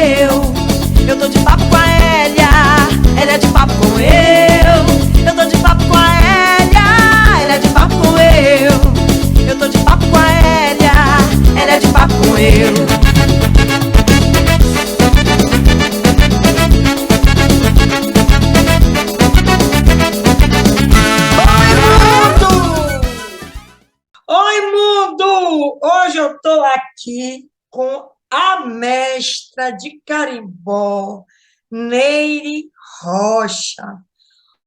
eu tô de papo com a Hélia, ela é de papo com eu tô de papo com a Hélia, ela é de papo com eu tô de papo com a Hélia, ela é de papo com eu. Oi, mundo! Hoje eu estou aqui com a mestra de carimbó, Neire Rocha.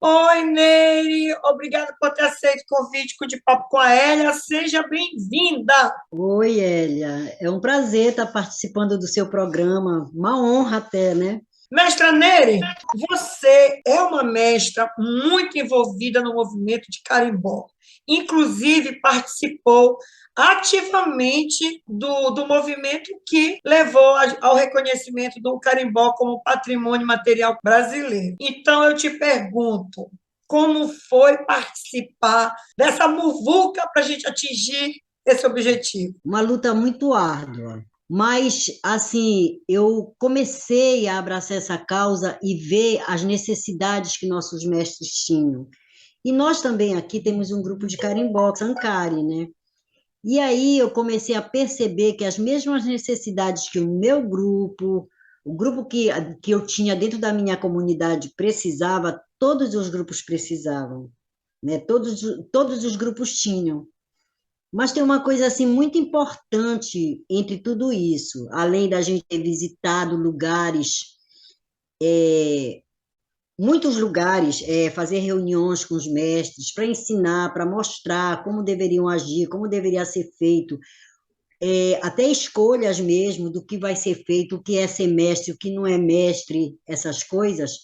Oi, Neire! Obrigada por ter aceito o convite de Papo com a Hélia. Seja bem-vinda! Oi, Elia. É um prazer estar participando do seu programa. Uma honra até, né? Mestra Neire, você é uma mestra muito envolvida no movimento de carimbó. Inclusive, participou ativamente do movimento que levou ao reconhecimento do carimbó como patrimônio material brasileiro. Então, eu te pergunto, como foi participar dessa muvuca para a gente atingir esse objetivo? Uma luta muito árdua. Mas, assim, eu comecei a abraçar essa causa e ver as necessidades que nossos mestres tinham. E nós também aqui temos um grupo de carimbó, Sankari, né? E aí eu comecei a perceber que as mesmas necessidades que o meu grupo, o grupo que eu tinha dentro da minha comunidade precisava, todos os grupos precisavam, né? Todos os grupos tinham. Mas tem uma coisa assim muito importante entre tudo isso, além da gente ter visitado lugares, muitos lugares, fazer reuniões com os mestres para ensinar, para mostrar como deveriam agir, como deveria ser feito, até escolhas mesmo do que vai ser feito, o que é ser mestre, o que não é mestre, essas coisas.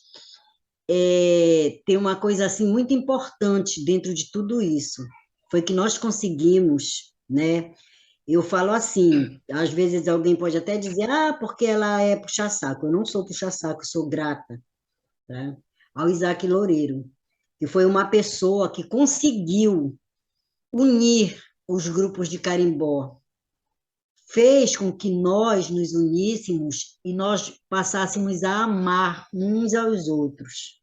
Tem uma coisa assim muito importante dentro de tudo isso. Foi que nós conseguimos, né? Eu falo assim, às vezes alguém pode até dizer, porque ela é puxa-saco. Eu não sou puxa-saco, sou grata, tá? Ao Isaac Loureiro, que foi uma pessoa que conseguiu unir os grupos de carimbó, fez com que nós nos uníssemos e nós passássemos a amar uns aos outros,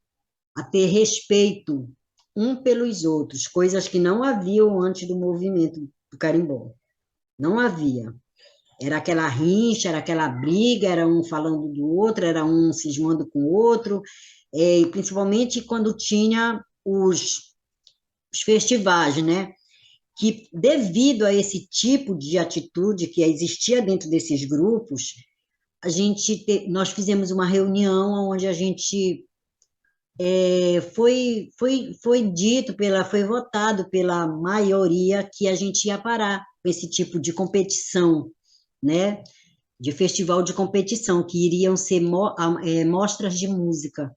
a ter respeito um pelos outros, coisas que não haviam antes do movimento do carimbó. Não havia. Era aquela rincha, era aquela briga, era um falando do outro, era um cismando com o outro, e principalmente quando tinha os festivais, né? Que, devido a esse tipo de atitude que existia dentro desses grupos, nós fizemos uma reunião onde a gente foi votado pela maioria que a gente ia parar com esse tipo de competição, né? De festival de competição, que iriam ser mostras de música.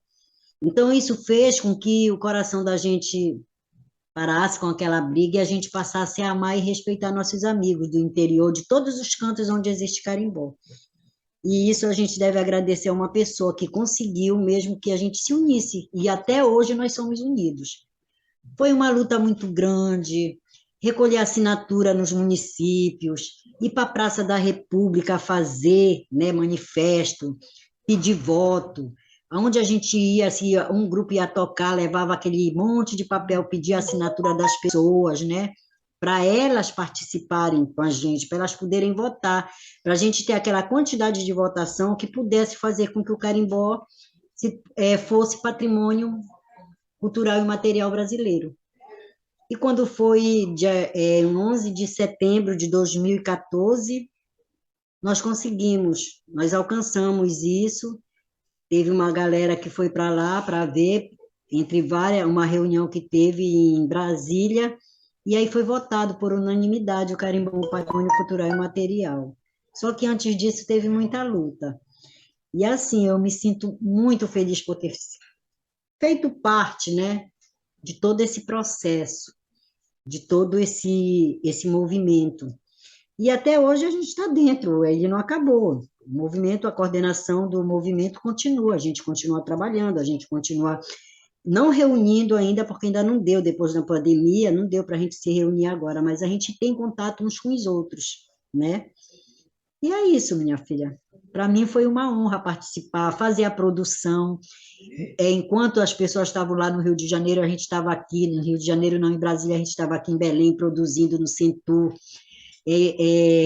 Então, isso fez com que o coração da gente parasse com aquela briga e a gente passasse a amar e respeitar nossos amigos do interior, de todos os cantos onde existe carimbó. E isso a gente deve agradecer a uma pessoa que conseguiu mesmo que a gente se unisse, e até hoje nós somos unidos. Foi uma luta muito grande, recolher assinatura nos municípios, ir para a Praça da República fazer, né, manifesto, pedir voto, onde a gente ia, se um grupo ia tocar, levava aquele monte de papel, pedia a assinatura das pessoas, né, para elas participarem com a gente, para elas poderem votar, para a gente ter aquela quantidade de votação que pudesse fazer com que o carimbó fosse patrimônio cultural e material brasileiro. E quando foi dia 11 de setembro de 2014, nós conseguimos, nós alcançamos isso. Teve uma galera que foi para lá para ver, entre várias, uma reunião que teve em Brasília, e aí foi votado por unanimidade o carimbó patrimônio cultural e material. Só que antes disso teve muita luta. E assim, eu me sinto muito feliz por ter feito parte, né, de todo esse processo, de todo esse movimento. E até hoje a gente está dentro, ele não acabou. O movimento, a coordenação do movimento continua, a gente continua trabalhando, a gente continua não reunindo ainda, porque ainda não deu, depois da pandemia, não deu para a gente se reunir agora, mas a gente tem contato uns com os outros, né? E é isso, minha filha. Para mim foi uma honra participar, fazer a produção. Enquanto as pessoas estavam lá no Rio de Janeiro, a gente estava aqui, no Rio de Janeiro, não, em Brasília, a gente estava aqui em Belém, produzindo no Centur,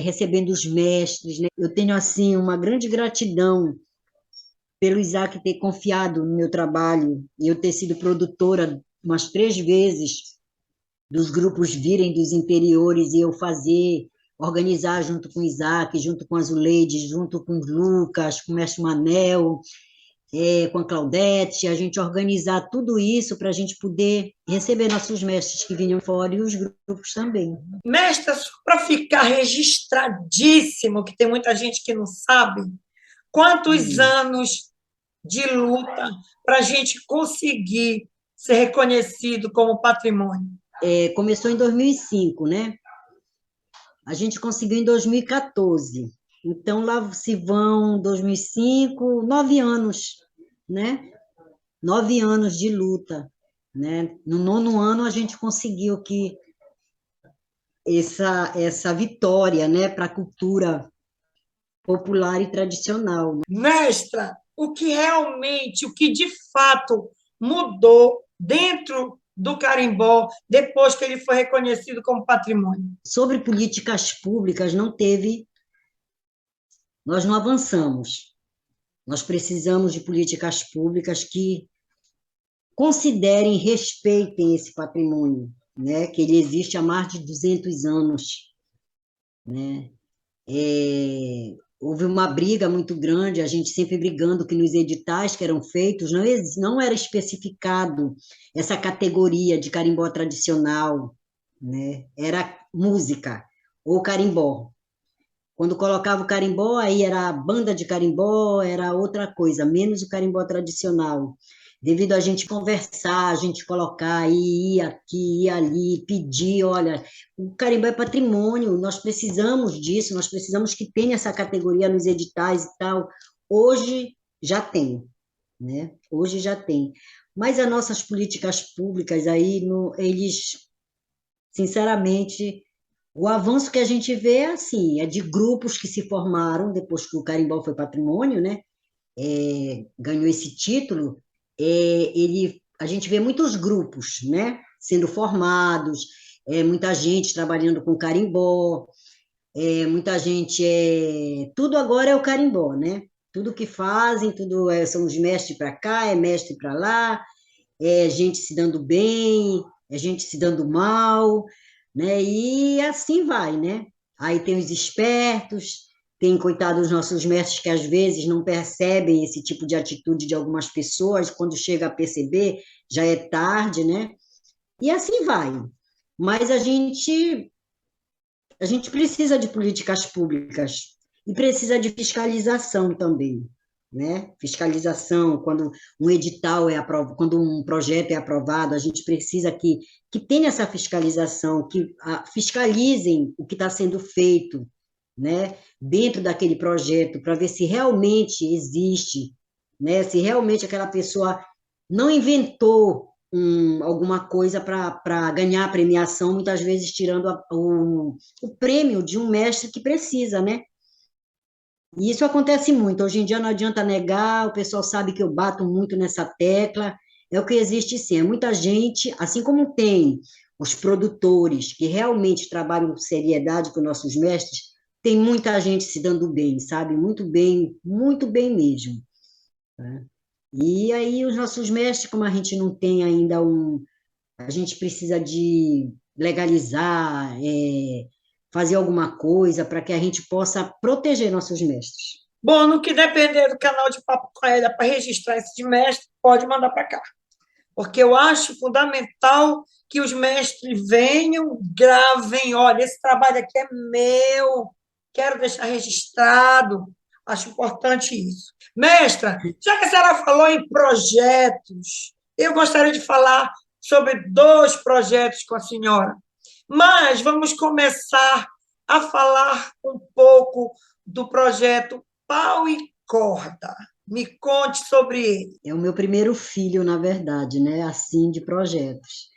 recebendo os mestres, né? Eu tenho, assim, uma grande gratidão pelo Isaac ter confiado no meu trabalho, e eu ter sido produtora umas 3 vezes, dos grupos virem dos interiores e eu fazer, organizar junto com o Isaac, junto com a Zuleide, junto com o Lucas, com o mestre Manel, com a Claudete, a gente organizar tudo isso para a gente poder receber nossos mestres que vinham fora e os grupos também. Mestra, só para ficar registradíssimo, que tem muita gente que não sabe, quantos anos de luta para a gente conseguir ser reconhecido como patrimônio? Começou em 2005, né? A gente conseguiu em 2014. Então, lá se vão 2005, 9 anos, né? 9 anos de luta, né? No 9º ano, a gente conseguiu que essa vitória, né, para a cultura popular e tradicional. Mestra, o que de fato mudou dentro do carimbó depois que ele foi reconhecido como patrimônio? Sobre políticas públicas, nós não avançamos. Nós precisamos de políticas públicas que considerem, respeitem esse patrimônio, né, que ele existe há mais de 200 anos, né? Houve uma briga muito grande, a gente sempre brigando que nos editais que eram feitos não era especificado essa categoria de carimbó tradicional, né? Era música ou carimbó. Quando colocava o carimbó, aí era a banda de carimbó, era outra coisa, menos o carimbó tradicional. Devido a gente conversar, a gente colocar, ir aqui, ir ali, pedir, olha, o carimbó é patrimônio, nós precisamos disso, nós precisamos que tenha essa categoria nos editais e tal. Hoje já tem, né? Hoje já tem. Mas as nossas políticas públicas aí, eles, sinceramente, o avanço que a gente vê é assim, é de grupos que se formaram depois que o carimbó foi patrimônio, né? Ganhou esse título, a gente vê muitos grupos, né, sendo formados, muita gente trabalhando com carimbó, muita gente, tudo agora é o carimbó, né? Tudo que fazem, tudo são os mestres para cá, é mestre para lá, é gente se dando bem, é gente se dando mal, né? E assim vai, né? Aí tem os espertos, tem, coitados, os nossos mestres que às vezes não percebem esse tipo de atitude de algumas pessoas, quando chega a perceber, já é tarde, né? E assim vai. Mas a gente precisa de políticas públicas e precisa de fiscalização também, né? Fiscalização, quando um edital quando um projeto é aprovado, a gente precisa que tenha essa fiscalização, que fiscalizem o que está sendo feito, né? Dentro daquele projeto, para ver se realmente existe, né? Se realmente aquela pessoa não inventou alguma coisa para ganhar a premiação, muitas vezes tirando o prêmio de um mestre que precisa, né? E isso acontece muito. Hoje em dia não adianta negar, o pessoal sabe que eu bato muito nessa tecla, é o que existe sim. É muita gente, assim como tem os produtores que realmente trabalham com seriedade com nossos mestres, tem muita gente se dando bem, sabe? Muito bem mesmo, né? E aí os nossos mestres, como a gente não tem ainda a gente precisa de legalizar, fazer alguma coisa para que a gente possa proteger nossos mestres. Bom, no que depender do canal de Papo com Ela para registrar esse de mestre, pode mandar para cá. Porque eu acho fundamental que os mestres venham, gravem, olha, esse trabalho aqui é meu, quero deixar registrado. Acho importante isso. Mestra, já que a senhora falou em projetos, eu gostaria de falar sobre 2 projetos com a senhora. Mas vamos começar a falar um pouco do projeto Pau e Corda. Me conte sobre ele. É o meu primeiro filho, na verdade, né? Assim, de projetos.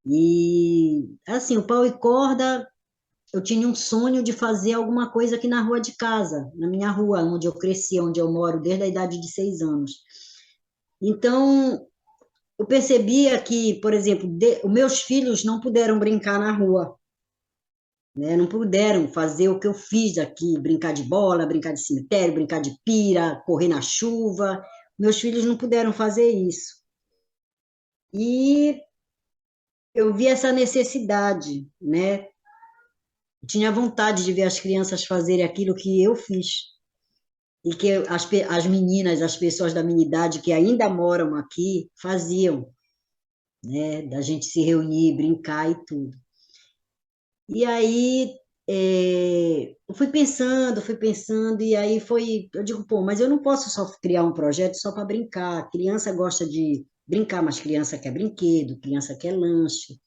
E, assim, o Pau e Corda, eu tinha um sonho de fazer alguma coisa aqui na rua de casa, na minha rua, onde eu cresci, onde eu moro, desde a idade de 6 anos. Então, eu percebia que, por exemplo, os meus filhos não puderam brincar na rua, né? Não puderam fazer o que eu fiz aqui, brincar de bola, brincar de cemitério, brincar de pira, correr na chuva. Meus filhos não puderam fazer isso. E eu vi essa necessidade, né? Eu tinha vontade de ver as crianças fazerem aquilo que eu fiz. E que as meninas, as pessoas da minha idade que ainda moram aqui, faziam, né? Da gente se reunir, brincar e tudo. E aí, eu fui pensando, e aí eu digo, pô, mas eu não posso só criar um projeto só para brincar. Criança gosta de brincar, mas criança quer brinquedo, criança quer lanche.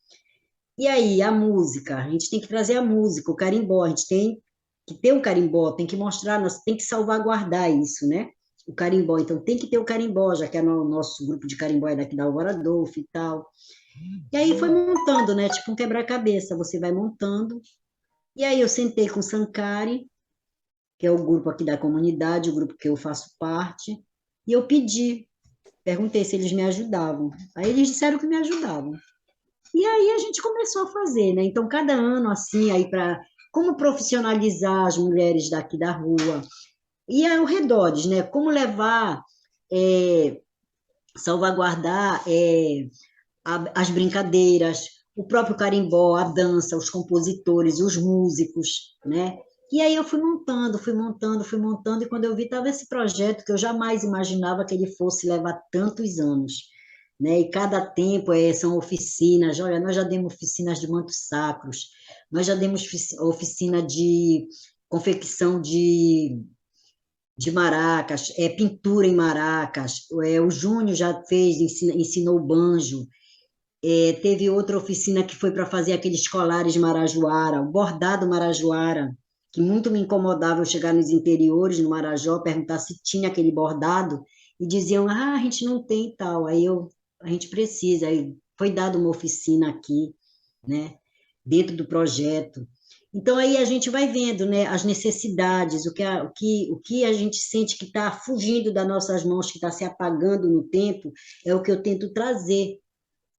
E aí, a música, a gente tem que trazer a música, o carimbó, a gente tem que ter o carimbó, tem que mostrar, nós tem que salvaguardar isso, né? O carimbó, então tem que ter o carimbó, já que o nosso grupo de carimbó é daqui da Alvorada Adolfo e tal. E aí foi montando, né? Tipo um quebra-cabeça, você vai montando. E aí eu sentei com o Sankari, que é o grupo aqui da comunidade, o grupo que eu faço parte, e eu perguntei se eles me ajudavam. Aí eles disseram que me ajudavam. E aí a gente começou a fazer, né? Então, cada ano, assim, aí para como profissionalizar as mulheres daqui da rua, e ao redores, né? Como levar, é, salvaguardar as brincadeiras, o próprio carimbó, a dança, os compositores, os músicos, né? E aí eu fui montando, fui montando, fui montando, e quando eu vi, estava esse projeto que eu jamais imaginava que ele fosse levar tantos anos, né? E cada tempo são oficinas, olha, nós já demos oficinas de mantos sacros, nós já demos oficina de confecção de maracas, pintura em maracas, o Júnior já fez, ensinou banjo, teve outra oficina que foi para fazer aqueles colares marajoara, o bordado marajoara, que muito me incomodava eu chegar nos interiores, no Marajó, perguntar se tinha aquele bordado, e diziam, a gente não tem e tal. A gente precisa. Aí foi dada uma oficina aqui, né, dentro do projeto. Então, aí a gente vai vendo, né, as necessidades, o que a gente sente que está fugindo das nossas mãos, que está se apagando no tempo, é o que eu tento trazer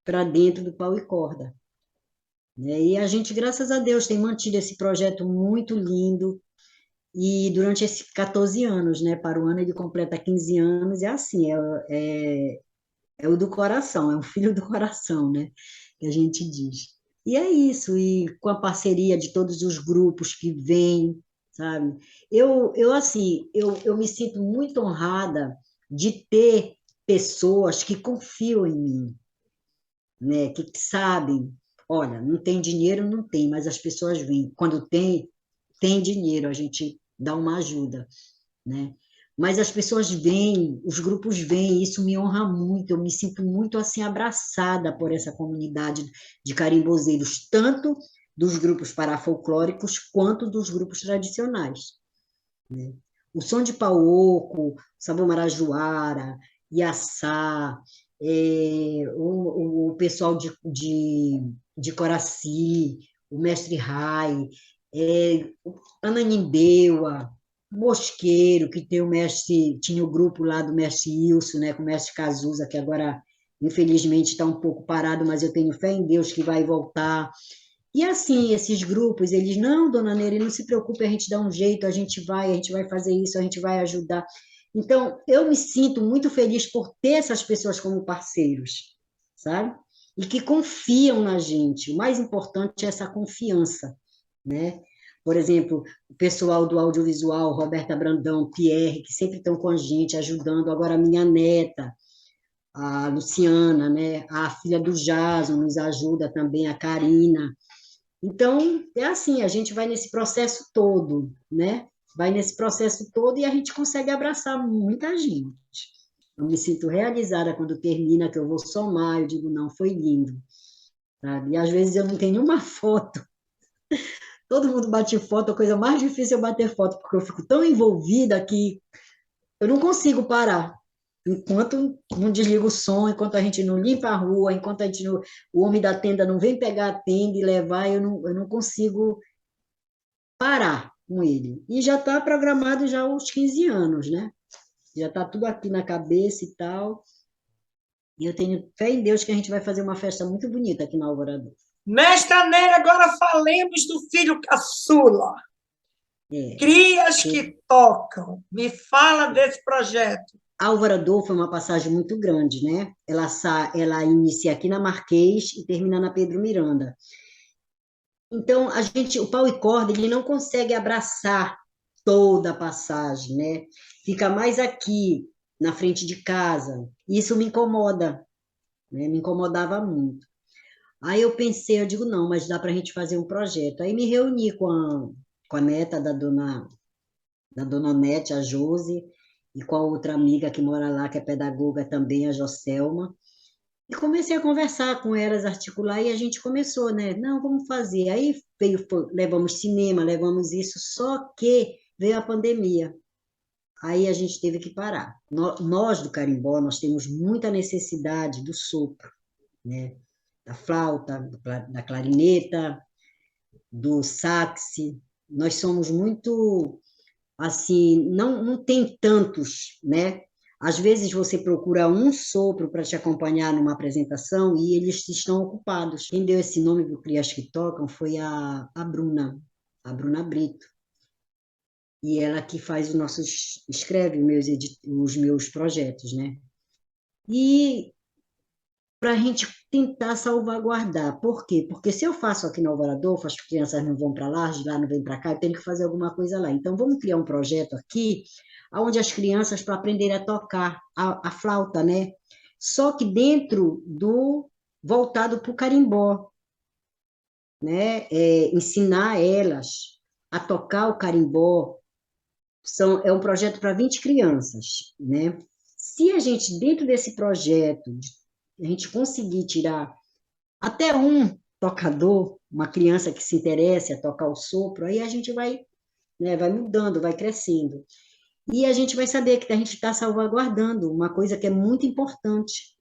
para dentro do pau e corda, né? E a gente, graças a Deus, tem mantido esse projeto muito lindo, e durante esses 14 anos, né? Para o ano ele completa 15 anos, e assim, é o do coração, é um filho do coração, né? Que a gente diz. E é isso, e com a parceria de todos os grupos que vêm, sabe? Eu me sinto muito honrada de ter pessoas que confiam em mim, né, que sabem, olha, não tem dinheiro, não tem, mas as pessoas vêm. Quando tem dinheiro, a gente dá uma ajuda, né? Mas as pessoas vêm, os grupos vêm, isso me honra muito, eu me sinto muito assim abraçada por essa comunidade de carimbozeiros, tanto dos grupos parafolclóricos quanto dos grupos tradicionais, né? O som de pauoco, sabor marajoara, iaçá, o pessoal de Coraci, o mestre Rai, Ananindeua, Mosqueiro, que tem tinha o grupo lá do mestre Ilso, né, com o mestre Cazuza, que agora, infelizmente, está um pouco parado, mas eu tenho fé em Deus que vai voltar. E assim, esses grupos, eles, não, dona Nery, não se preocupe, a gente dá um jeito, a gente vai fazer isso, a gente vai ajudar. Então, eu me sinto muito feliz por ter essas pessoas como parceiros, sabe? E que confiam na gente. O mais importante é essa confiança, né? Por exemplo, o pessoal do audiovisual, Roberta Brandão, Pierre, que sempre estão com a gente, ajudando. Agora, a minha neta, a Luciana, né? A filha do Jason nos ajuda também, a Karina. Então, é assim, a gente vai nesse processo todo, né? Vai nesse processo todo e a gente consegue abraçar muita gente. Eu me sinto realizada quando termina, que eu vou somar, eu digo, não, foi lindo, sabe? E às vezes eu não tenho nenhuma foto. Todo mundo bate foto, a coisa mais difícil é bater foto, porque eu fico tão envolvida que eu não consigo parar. Enquanto não desliga o som, enquanto a gente não limpa a rua, enquanto o homem da tenda não vem pegar a tenda e levar, eu não consigo parar com ele. E já está programado já aos 15 anos, né? Já está tudo aqui na cabeça e tal. E eu tenho fé em Deus que a gente vai fazer uma festa muito bonita aqui na Alvorada. Mestra Nery, agora falemos do filho caçula. É, Crias que tocam. Me fala desse projeto. Alvorada foi uma passagem muito grande, né? Ela inicia aqui na Marquês e termina na Pedro Miranda. Então, o pau e corda, ele não consegue abraçar toda a passagem, né? Fica mais aqui, na frente de casa. Isso me incomoda, né? Me incomodava muito. Aí eu pensei, eu digo, não, mas dá para a gente fazer um projeto. Aí me reuni com a neta da dona Onete, a Josi, e com a outra amiga que mora lá, que é pedagoga também, a Joselma. E comecei a conversar com elas, articular, e a gente começou, né? Não, vamos fazer. Aí levamos cinema, levamos isso, só que veio a pandemia. Aí a gente teve que parar. Nós do carimbó, nós temos muita necessidade do sopro, né? Da flauta, da clarineta, do sax. Nós somos muito, assim, não tem tantos, né? Às vezes você procura um sopro para te acompanhar numa apresentação e eles estão ocupados. Quem deu esse nome para o Crias que Tocam foi a Bruna Brito. E ela que faz escreve os meus projetos, né? E para a gente tentar salvaguardar. Por quê? Porque se eu faço aqui no Alvorador, as crianças não vão para lá, de lá não vêm para cá, eu tenho que fazer alguma coisa lá. Então, vamos criar um projeto aqui, onde as crianças, para aprenderem a tocar a flauta, né? Só que dentro voltado para o carimbó, né? Ensinar elas a tocar o carimbó. É um projeto para 20 crianças, né? Se a gente, dentro desse projeto, a gente conseguir tirar até um tocador, uma criança que se interesse a tocar o sopro, aí a gente vai, né, vai mudando, vai crescendo. E a gente vai saber que a gente está salvaguardando uma coisa que é muito importante,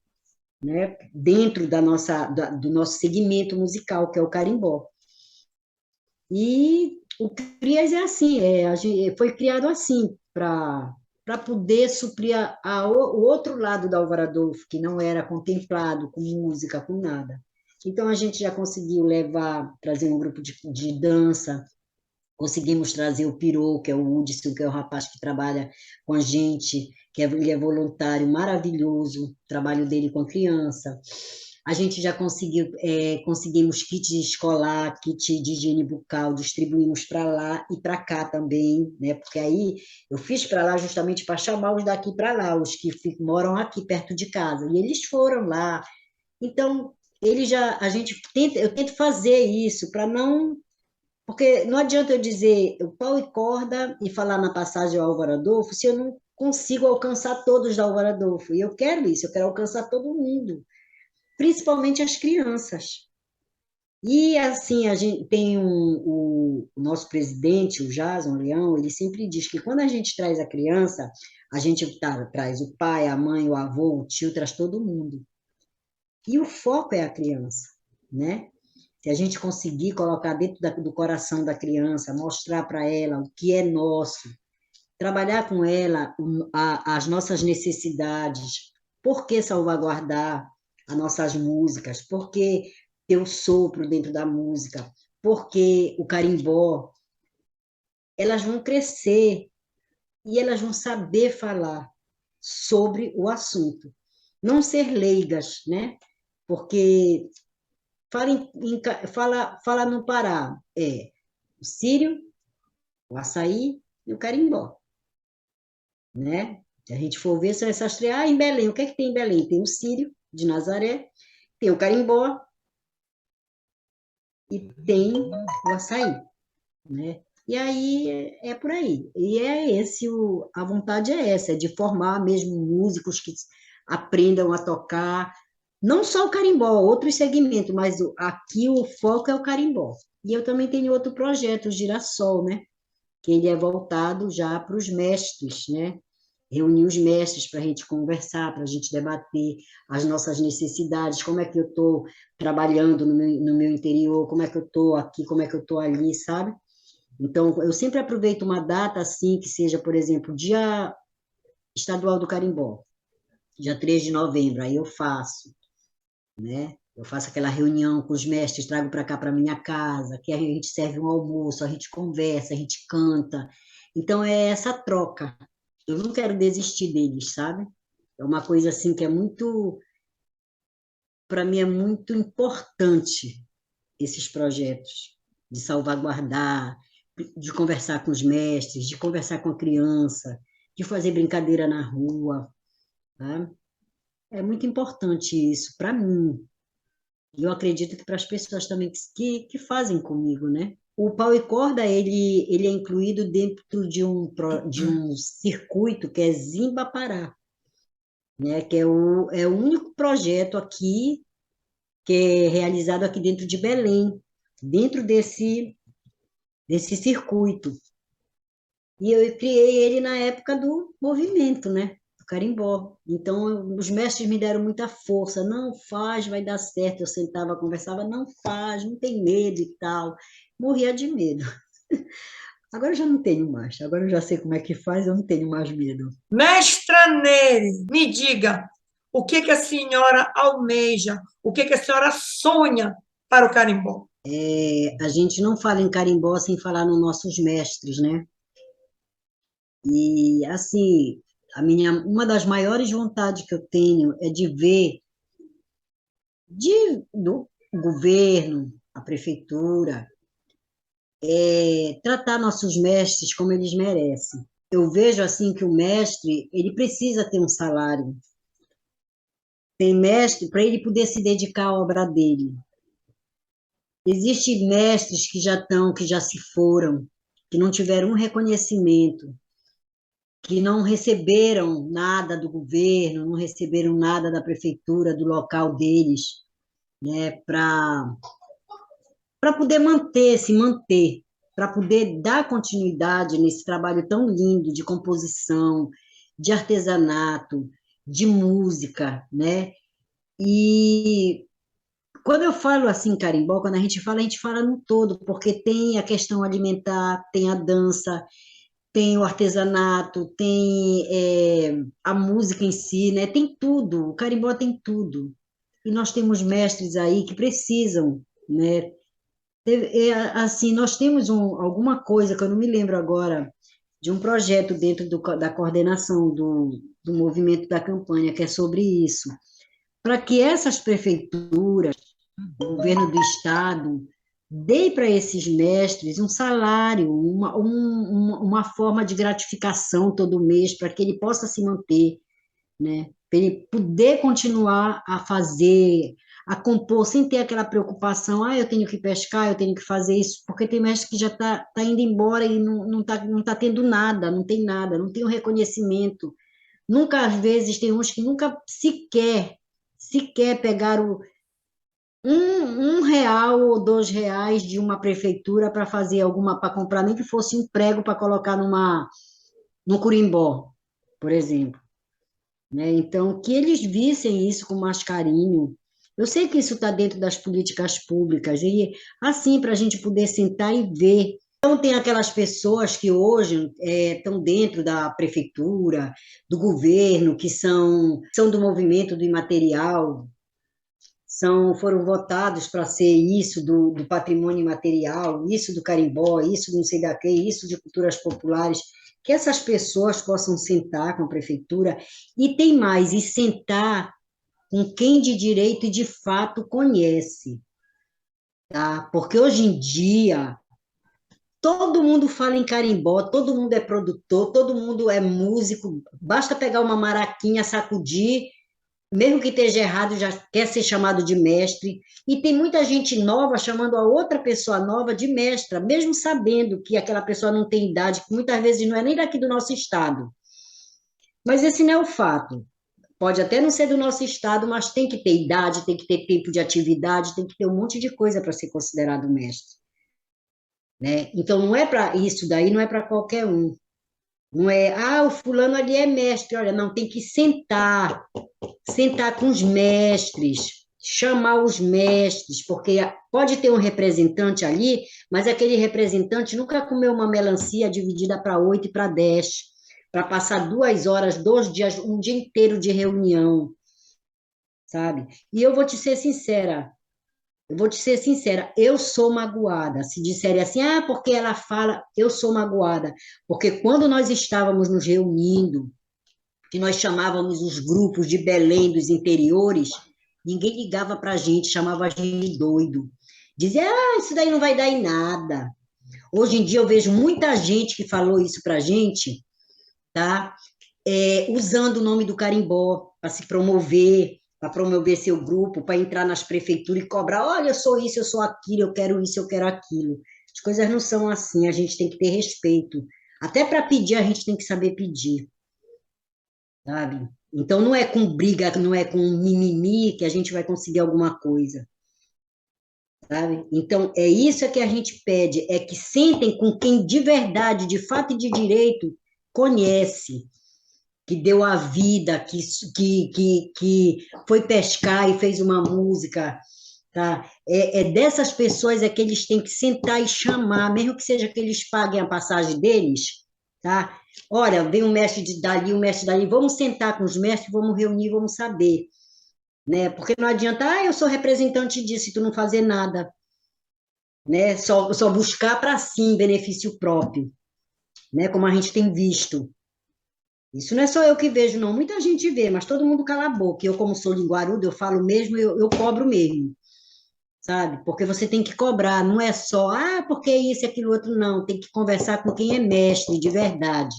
né, dentro do nosso segmento musical, que é o carimbó. E o CRIAS é assim, foi criado assim, para poder suprir o outro lado da Alvorada, que não era contemplado com música, com nada. Então, a gente já conseguiu trazer um grupo de dança, conseguimos trazer o Pirô, que é o Hudson, que é o rapaz que trabalha com a gente, ele é voluntário, maravilhoso, o trabalho dele com criança. A gente já conseguimos kit escolar, kit de higiene bucal, distribuímos para lá e para cá também, né? Porque aí eu fiz para lá justamente para chamar os daqui para lá, os que moram aqui perto de casa, e eles foram lá. Então, eu tento fazer isso para não, porque não adianta eu dizer o pau e corda e falar na passagem ao Álvaro Adolfo se eu não consigo alcançar todos da Álvaro Adolfo. E eu quero isso, eu quero alcançar todo mundo, principalmente as crianças. E assim, a gente tem o nosso presidente, o Jason Leão, ele sempre diz que quando a gente traz a criança, a gente traz o pai, a mãe, o avô, o tio, traz todo mundo. E o foco é a criança, né? Se a gente conseguir colocar dentro do coração da criança, mostrar para ela o que é nosso, trabalhar com ela as nossas necessidades, por que salvaguardar as nossas músicas, por que ter o sopro dentro da música, por que o carimbó, elas vão crescer e elas vão saber falar sobre o assunto. Não ser leigas, né? Porque fala no Pará, o sírio, o açaí e o carimbó, né? Se a gente for ver, são essas três. Em Belém, o que é que tem em Belém? Tem o sírio, de Nazaré, tem o carimbó e tem o açaí, né? E aí é por aí. E a vontade é essa, é de formar mesmo músicos que aprendam a tocar, não só o carimbó, outros segmentos, mas aqui o foco é o carimbó. E eu também tenho outro projeto, o Girassol, né? Que ele é voltado já para os mestres, né? Reunir os mestres para a gente conversar, para a gente debater as nossas necessidades, como é que eu estou trabalhando no meu interior, como é que eu estou aqui, como é que eu estou ali, sabe? Então, eu sempre aproveito uma data assim, que seja, por exemplo, Dia Estadual do Carimbó, dia 3 de novembro, aí eu faço, né? Eu faço aquela reunião com os mestres, trago para cá, para minha casa, que a gente serve um almoço, a gente conversa, a gente canta. Então, é essa troca. Eu não quero desistir deles, sabe? É uma coisa assim que é muito, para mim, é muito importante esses projetos de salvaguardar, de conversar com os mestres, de conversar com a criança, de fazer brincadeira na rua, tá? É muito importante isso para mim. E eu acredito que para as pessoas também que fazem comigo, né? O pau e corda, ele é incluído dentro de um circuito que é Zimba Pará, né? Que é o único projeto aqui que é realizado aqui dentro de Belém, dentro desse circuito. E eu criei ele na época do movimento, né? Do carimbó. Então, os mestres me deram muita força. Não faz, vai dar certo. Eu sentava, conversava, não faz, não tem medo e tal. Morria de medo. Agora eu já não tenho mais. Agora eu já sei como é que faz, eu não tenho mais medo. Mestra Nery, me diga, o que que a senhora almeja, o que que a senhora sonha para o carimbó? A gente não fala em carimbó sem falar nos nossos mestres, né? E, assim, uma das maiores vontades que eu tenho é de ver do governo, a prefeitura, tratar nossos mestres como eles merecem. Eu vejo assim que o mestre, ele precisa ter um salário. Tem mestre para ele poder se dedicar à obra dele. Existem mestres que já estão, que já se foram, que não tiveram um reconhecimento, que não receberam nada do governo, não receberam nada da prefeitura, do local deles, né, para poder se manter, para poder dar continuidade nesse trabalho tão lindo de composição, de artesanato, de música, né? E quando eu falo assim, carimbó, quando a gente fala no todo, porque tem a questão alimentar, tem a dança, tem o artesanato, tem a música em si, né? Tem tudo, o carimbó tem tudo. E nós temos mestres aí que precisam, né? Assim, nós temos alguma coisa que eu não me lembro agora, de um projeto dentro da coordenação do movimento da campanha, que é sobre isso, para que essas prefeituras, o governo do estado, dê para esses mestres um salário, uma forma de gratificação todo mês, para que ele possa se manter, né? Para ele poder continuar a fazer, a compor, sem ter aquela preocupação, eu tenho que pescar, eu tenho que fazer isso, porque tem mestre que já tá indo embora e não tá tendo nada, não tem nada, não tem o reconhecimento. Nunca, às vezes, tem uns que nunca sequer pegaram um real ou R$ 2 de uma prefeitura para fazer para comprar, nem que fosse um prego para colocar no curimbó, por exemplo, né? Então, que eles vissem isso com mais carinho. Eu sei que isso está dentro das políticas públicas, e assim, para a gente poder sentar e ver. Então, tem aquelas pessoas que hoje estão dentro da prefeitura, do governo, que são do movimento do imaterial, foram votados para ser isso do patrimônio imaterial, isso do carimbó, isso do não sei da quê, isso de culturas populares, que essas pessoas possam sentar com a prefeitura e tem mais, e sentar com quem de direito e de fato conhece, tá? Porque hoje em dia todo mundo fala em carimbó, todo mundo é produtor, todo mundo é músico, basta pegar uma maraquinha, sacudir, mesmo que esteja errado, já quer ser chamado de mestre, e tem muita gente nova chamando a outra pessoa nova de mestra, mesmo sabendo que aquela pessoa não tem idade, que muitas vezes não é nem daqui do nosso estado. Mas esse não é o fato. Pode até não ser do nosso estado, mas tem que ter idade, tem que ter tempo de atividade, tem que ter um monte de coisa para ser considerado mestre, né? Então, não é para isso daí, não é para qualquer um. Não é, o fulano ali é mestre. Olha, não, tem que sentar com os mestres, chamar os mestres, porque pode ter um representante ali, mas aquele representante nunca comeu uma melancia dividida para 8 e para 10, para passar 2 horas, 2 dias, um dia inteiro de reunião, sabe? E eu vou te ser sincera, eu sou magoada. Se disserem assim, ah, porque ela fala, eu sou magoada. Porque quando nós estávamos nos reunindo, que nós chamávamos os grupos de Belém dos interiores, ninguém ligava para a gente, chamava a gente de doido. Dizia, ah, isso daí não vai dar em nada. Hoje em dia eu vejo muita gente que falou isso para a gente, tá? Usando o nome do carimbó para se promover, para promover seu grupo, para entrar nas prefeituras e cobrar, olha, eu sou isso, eu sou aquilo, eu quero isso, eu quero aquilo. As coisas não são assim, a gente tem que ter respeito. Até para pedir, a gente tem que saber pedir, sabe? Então, não é com briga, não é com mimimi que a gente vai conseguir alguma coisa, sabe? Então, é isso que a gente pede, é que sentem com quem de verdade, de fato e de direito, conhece, que deu a vida, que foi pescar e fez uma música, tá? Dessas pessoas é que eles têm que sentar e chamar, mesmo que seja que eles paguem a passagem deles, tá? Olha, vem um mestre dali, vamos sentar com os mestres, vamos reunir, vamos saber, né? Porque não adianta, ah, eu sou representante disso e tu não fazer nada, né? Só buscar para si benefício próprio, né? Como a gente tem visto. Isso não é só eu que vejo, não. Muita gente vê, mas todo mundo cala a boca. Eu, como sou linguaruda, eu falo mesmo, eu cobro mesmo, sabe? Porque você tem que cobrar, não é só, ah, porque isso e aquilo outro, não. Tem que conversar com quem é mestre de verdade,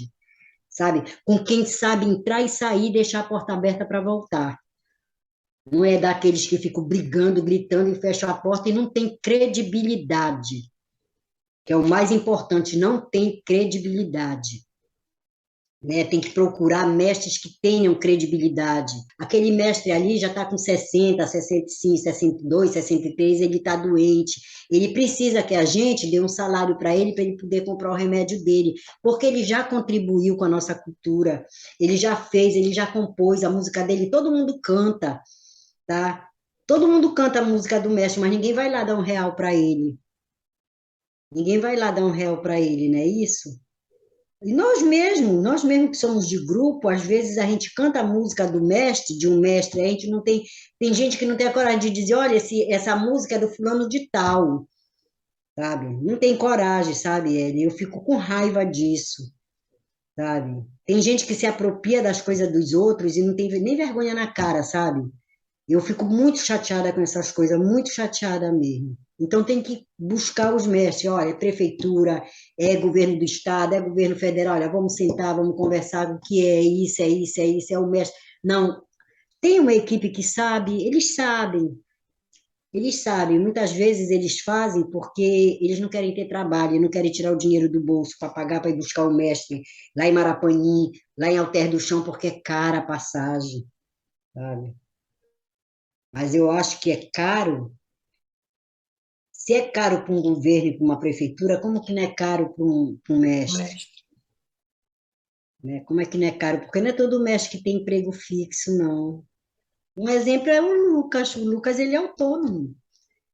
sabe? Com quem sabe entrar e sair e deixar a porta aberta para voltar. Não é daqueles que ficam brigando, gritando e fecham a porta e não tem credibilidade, que é o mais importante, não tem credibilidade. Né? Tem que procurar mestres que tenham credibilidade. Aquele mestre ali já está com 60, 65, 62, 63, ele está doente. Ele precisa que a gente dê um salário para ele poder comprar o remédio dele, porque ele já contribuiu com a nossa cultura, ele já fez, ele já compôs a música dele, todo mundo canta, tá? Todo mundo canta a música do mestre, mas ninguém vai lá dar R$ 1 para ele. Ninguém vai lá dar R$ 1 para ele, não é isso? E nós mesmos que somos de grupo, às vezes a gente canta a música do mestre, de um mestre, a gente não tem, tem gente que não tem a coragem de dizer, olha, essa música é do fulano de tal, sabe? Não tem coragem, sabe, Eli? Eu fico com raiva disso, sabe? Tem gente que se apropria das coisas dos outros e não tem nem vergonha na cara, sabe? Eu fico muito chateada com essas coisas, muito chateada mesmo. Então tem que buscar os mestres, olha, é prefeitura, é governo do estado, é governo federal, olha, vamos sentar, vamos conversar o que é isso, é isso, é isso, é o mestre. Não, tem uma equipe que sabe, eles sabem, muitas vezes eles fazem porque eles não querem ter trabalho, não querem tirar o dinheiro do bolso para pagar para ir buscar o mestre lá em Marapanim, lá em Alter do Chão, porque é cara a passagem, sabe? Mas eu acho que é caro. Se é caro para um governo e para uma prefeitura, como que não é caro para um mestre? Mestre. Né? Como é que não é caro? Porque não é todo mestre que tem emprego fixo, não. Um exemplo é o Lucas. O Lucas, ele é autônomo.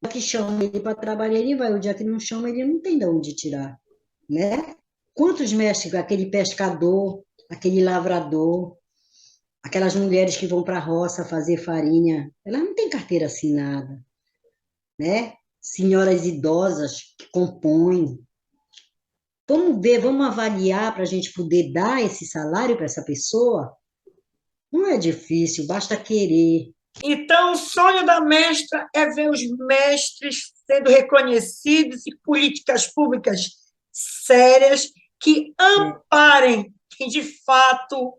O dia que chama ele para trabalhar, ele vai. O dia que não chama, ele não tem de onde tirar. Né? Quantos mestres? Aquele pescador, aquele lavrador, aquelas mulheres que vão para a roça fazer farinha, elas não têm carteira assinada. Né? Senhoras idosas que compõem. Vamos ver, vamos avaliar para a gente poder dar esse salário para essa pessoa? Não é difícil, basta querer. Então, o sonho da mestra é ver os mestres sendo reconhecidos e políticas públicas sérias que amparem quem, de fato,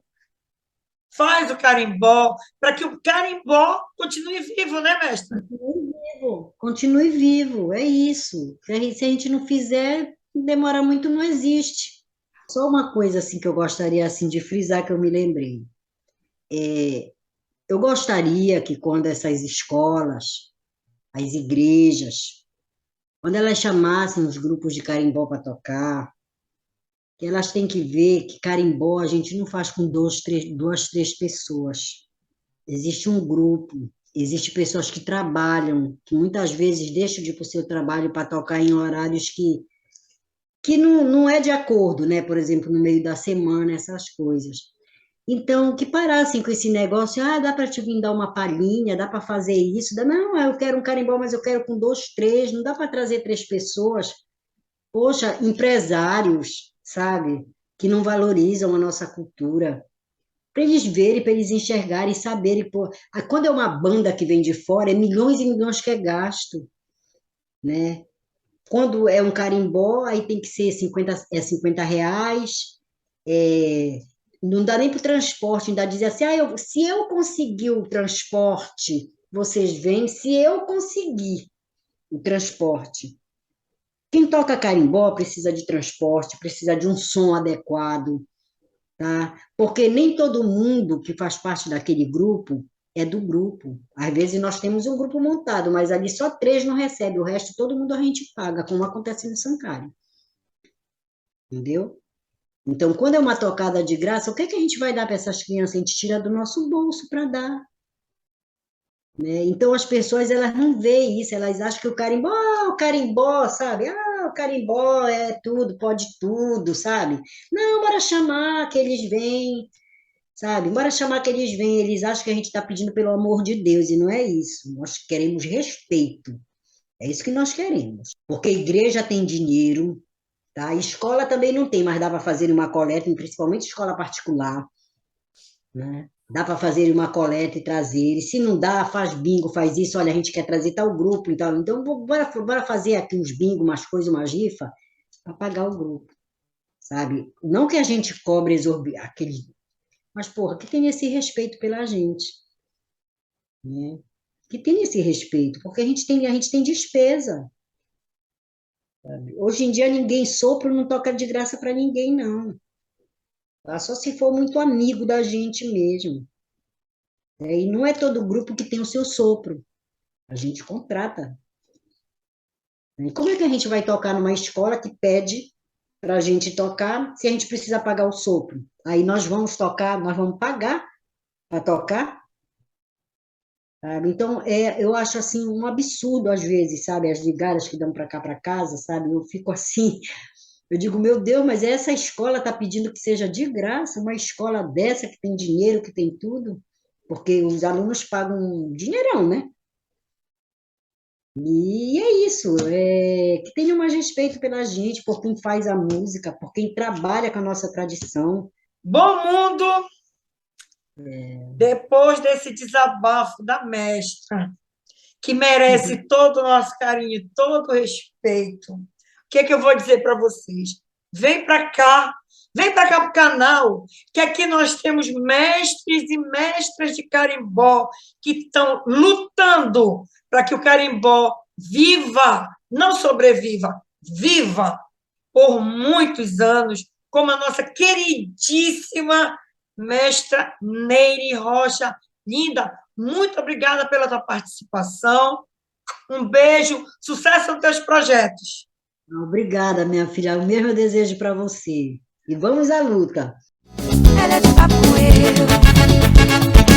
faz o carimbó, para que o carimbó continue vivo, né, mestra? Continue vivo, é isso. Se a gente não fizer, demora muito, não existe. Só uma coisa assim que eu gostaria assim de frisar que eu me lembrei. Eu gostaria que quando essas escolas, as igrejas, quando elas chamassem os grupos de carimbó para tocar, que elas têm que ver que carimbó a gente não faz com duas, três pessoas. Existe um grupo. Existem pessoas que trabalham, que muitas vezes deixam de ir para o seu trabalho para tocar em horários que não é de acordo, né? Por exemplo, no meio da semana, essas coisas. Então, que parassem com esse negócio, dá para te vir dar uma palhinha, dá para fazer isso, não, eu quero um carimbó, mas eu quero com 2, 3, não dá para trazer 3 pessoas. Poxa, empresários, sabe, que não valorizam a nossa cultura, para eles verem, para eles enxergarem, saberem, pô, quando é uma banda que vem de fora, é milhões e milhões que é gasto, né? Quando é um carimbó, aí tem que ser 50 reais, não dá nem para o transporte, ainda dizer assim, se eu conseguir o transporte, vocês vêm, se eu conseguir o transporte. Quem toca carimbó precisa de transporte, precisa de um som adequado, tá? Porque nem todo mundo que faz parte daquele grupo é do grupo. Às vezes nós temos um grupo montado, mas ali só 3 não recebe, o resto todo mundo a gente paga, como acontece no Sancário. Entendeu? Então, quando é uma tocada de graça, o que a gente vai dar para essas crianças? A gente tira do nosso bolso para dar. Né? Então, as pessoas elas não veem isso, elas acham que o carimbó, sabe? O carimbó é tudo, pode tudo, sabe? Não, bora chamar que eles vêm, sabe? Bora chamar que eles vêm, eles acham que a gente está pedindo pelo amor de Deus, e não é isso. Nós queremos respeito, é isso que nós queremos. Porque a igreja tem dinheiro, tá? A escola também não tem, mas dá para fazer uma coleta, principalmente escola particular, né? Dá para fazer uma coleta e trazer. E se não dá, faz bingo, faz isso. Olha, a gente quer trazer tal grupo, então bora fazer aqui uns bingo, umas coisas, uma rifa, para pagar o grupo, sabe? Não que a gente cobre aquele, mas porra, que tenha esse respeito pela gente, né? Que tenha esse respeito, porque a gente tem despesa. Sabe? Hoje em dia ninguém sopra, não toca de graça para ninguém, não. Tá? Só se for muito amigo da gente mesmo. E não é todo grupo que tem o seu sopro. A gente contrata. E como é que a gente vai tocar numa escola que pede para a gente tocar se a gente precisa pagar o sopro? Aí nós vamos tocar, nós vamos pagar para tocar? Sabe? Então, eu acho assim um absurdo às vezes, sabe? As ligadas que dão para cá para casa, sabe? Eu fico assim, eu digo, meu Deus, mas essa escola está pedindo que seja de graça, uma escola dessa que tem dinheiro, que tem tudo, porque os alunos pagam um dinheirão, né? E é isso, que tenham mais respeito pela gente, por quem faz a música, por quem trabalha com a nossa tradição. Bom mundo, depois desse desabafo da mestra, que merece todo o nosso carinho, todo o respeito, o que eu vou dizer para vocês? Vem para cá para o canal, que aqui nós temos mestres e mestras de carimbó que estão lutando para que o carimbó viva, não sobreviva, viva por muitos anos, como a nossa queridíssima mestra Neire Rocha. Linda, muito obrigada pela tua participação. Um beijo, sucesso nos teus projetos. Obrigada, minha filha. O mesmo desejo para você. E vamos à luta. Ela é de papo com eu.